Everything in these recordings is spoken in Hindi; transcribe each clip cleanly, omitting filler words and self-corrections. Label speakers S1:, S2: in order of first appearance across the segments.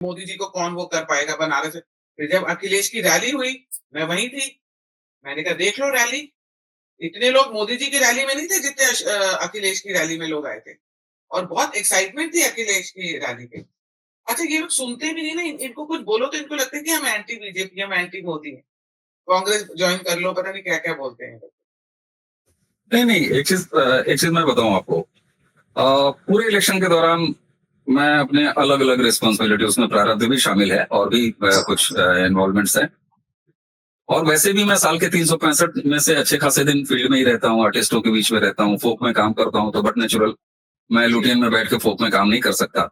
S1: मोदी जी को कौन वो कर पाएगा बनारस में। फिर जब अखिलेश की रैली हुई, मैं वहीं थी। मैंने कहा देख लो रैली, इतने लोग मोदी जी की रैली में नहीं थे जितने अखिलेश की रैली में लोग आए थे। और बहुत एक्साइटमेंट थी अखिलेश की रैली पे। अच्छा ये लोग सुनते भी नहीं ना, इनको कुछ बोलो तो इनको लगता है कि हम एंटी बीजेपी, हम एंटी मोदी हैं। कांग्रेस ज्वाइन कर लो, पता नहीं क्या-क्या बोलते हैं।
S2: नहीं नहीं, एक चीज मैं बताऊं आपको। पूरे इलेक्शन के दौरान मैं अपने अलग अलग रिस्पॉन्सिबिलिटी, उसमें प्रारब्ध भी शामिल है और भी कुछ इन्वॉल्वमेंट्स हैं। और वैसे भी मैं साल के 365 में से अच्छे खासे दिन फील्ड में ही रहता हूँ, आर्टिस्टों के बीच में रहता हूँ, फोक में काम करता हूँ, तो बट नेचुरल मैं लुटियन में बैठ के फोक में काम नहीं कर सकता,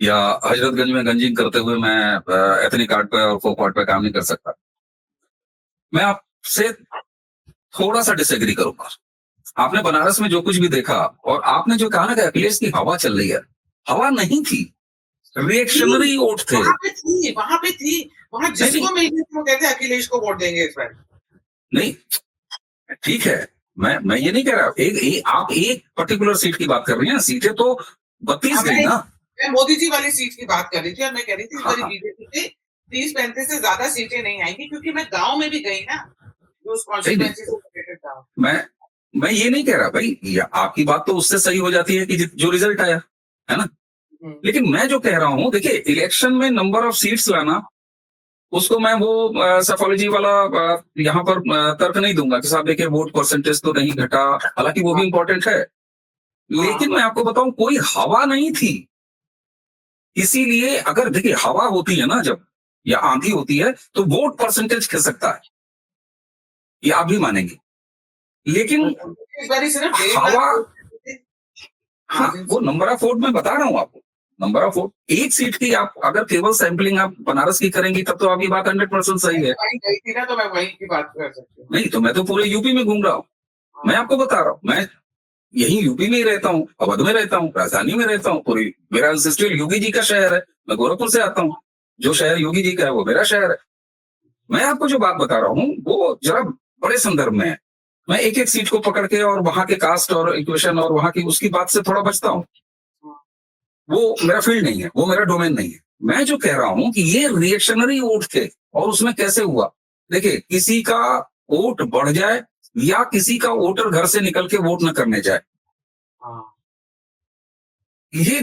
S2: या हजरतगंज में गंजिंग करते हुए मैं एथनिक आर्ट पे और फोक आर्ट पे काम नहीं कर सकता। मैं आपसे थोड़ा सा डिसएग्री करूंगा। आपने बनारस में जो कुछ भी देखा, और आपने जो कहा ना कि अखिलेश की हवा चल रही है, हवा नहीं थी, रिएक्शनरी वोट थे।
S1: वहां पे थी, वहां पे थी, वहां जिसको मिल गई वो कहते अखिलेश को वोट देंगे इस बार।
S2: नहीं ठीक है, मैं ये नहीं कह रहा, आप एक पर्टिकुलर सीट की बात कर रही हैं, सीटें तो 32 गई ना।
S1: मैं मोदी जी वाली सीट की बात कर रही थी, और मैं कह रही थी इस बार
S2: हाँ।
S1: बीजेपी के 30-35 से ज्यादा सीटें नहीं आएंगी, क्योंकि मैं गांव में भी गई ना, उस कॉन्स्टिट्यूएंसी से रिलेटेड था।
S2: मैं ये नहीं कह रहा भाई, आपकी बात तो उससे सही हो जाती है कि जो रिजल्ट आया है ना। लेकिन मैं जो कह रहा हूं, देखिए इलेक्शन में नंबर ऑफ सीट्स लाना, उसको मैं वो सफोलॉजी वाला यहाँ पर तर्क नहीं दूंगा कि साहब देखिए वोट परसेंटेज तो नहीं घटा, हालांकि वो भी इंपॉर्टेंट है, लेकिन मैं आपको बताऊं कोई हवा नहीं थी। इसीलिए अगर देखिए हवा होती है ना जब, या आंधी होती है, तो वोट परसेंटेज खिसकता है, ये आप भी मानेंगे। लेकिन
S1: इस बार सिर्फ
S2: हवा, हाँ वो नंबर ऑफ वोट मैं बता रहा हूँ आपको, नंबर ऑफ वोट एक सीट की आप अगर केवल सैंपलिंग आप बनारस की करेंगी तब तो आपकी बात 100% सही है।
S1: गई थी ना, तो मैं वहीं की बात कर सकती हूँ।
S2: नहीं तो मैं तो पूरे यूपी में घूम रहा हूँ, मैं आपको बता रहा हूँ, मैं यही यूपी में ही रहता हूँ, अवध में रहता हूँ, राजधानी में रहता हूँ, पूरी मेरा एंसेस्ट्रियल योगी जी का शहर है, मैं गोरखपुर से आता हूँ, जो शहर योगी जी का है वो मेरा शहर है। मैं आपको जो बात बता रहा हूँ वो जरा बड़े संदर्भ में है। मैं एक एक सीट को पकड़ के और वहां के कास्ट और इक्वेशन और वहां की उसकी बात से थोड़ा बचता हूँ, वो मेरा फील्ड नहीं है, वो मेरा डोमेन नहीं है। मैं जो कह रहा हूं कि ये रिएक्शनरी वोट थे, और उसमें कैसे हुआ, देखिए किसी का वोट बढ़ जाए या किसी का वोटर घर से निकल के वोट न करने जाए, ये